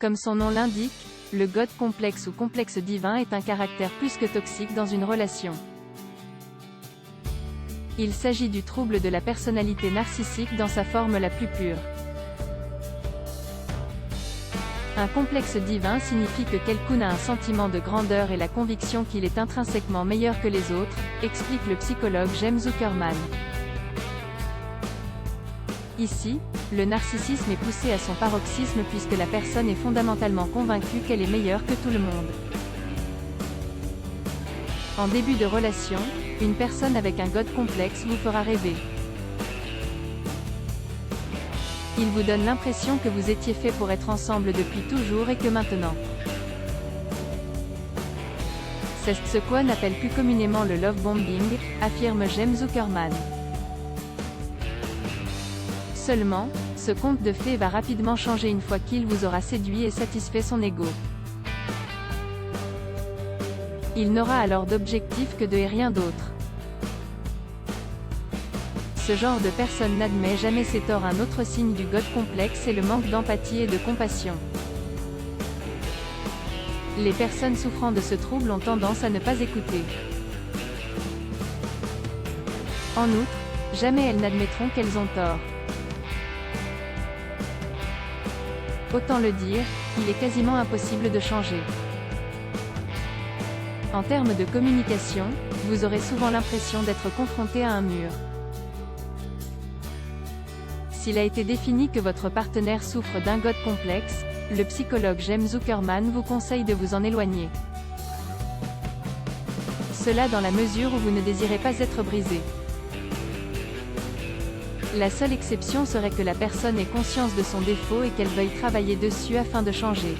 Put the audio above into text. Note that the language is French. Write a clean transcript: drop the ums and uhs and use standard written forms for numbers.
Comme son nom l'indique, le God complexe ou complexe divin est un caractère plus que toxique dans une relation. Il s'agit du trouble de la personnalité narcissique dans sa forme la plus pure. Un complexe divin signifie que quelqu'un a un sentiment de grandeur et la conviction qu'il est intrinsèquement meilleur que les autres, explique le psychologue James Zuckerman. Ici, le narcissisme est poussé à son paroxysme puisque la personne est fondamentalement convaincue qu'elle est meilleure que tout le monde. En début de relation, une personne avec un God complexe vous fera rêver. Il vous donne l'impression que vous étiez fait pour être ensemble depuis toujours et que maintenant. C'est ce qu'on appelle plus communément le love bombing, affirme James Zuckerman. Seulement, ce conte de fées va rapidement changer une fois qu'il vous aura séduit et satisfait son ego. Il n'aura alors d'objectif que de et rien d'autre. Ce genre de personne n'admet jamais ses torts. Un autre signe du God complexe est le manque d'empathie et de compassion. Les personnes souffrant de ce trouble ont tendance à ne pas écouter. En outre, jamais elles n'admettront qu'elles ont tort. Autant le dire, il est quasiment impossible de changer. En termes de communication, vous aurez souvent l'impression d'être confronté à un mur. S'il a été défini que votre partenaire souffre d'un God complexe, le psychologue James Zuckerman vous conseille de vous en éloigner. Cela dans la mesure où vous ne désirez pas être brisé. La seule exception serait que la personne ait conscience de son défaut et qu'elle veuille travailler dessus afin de changer.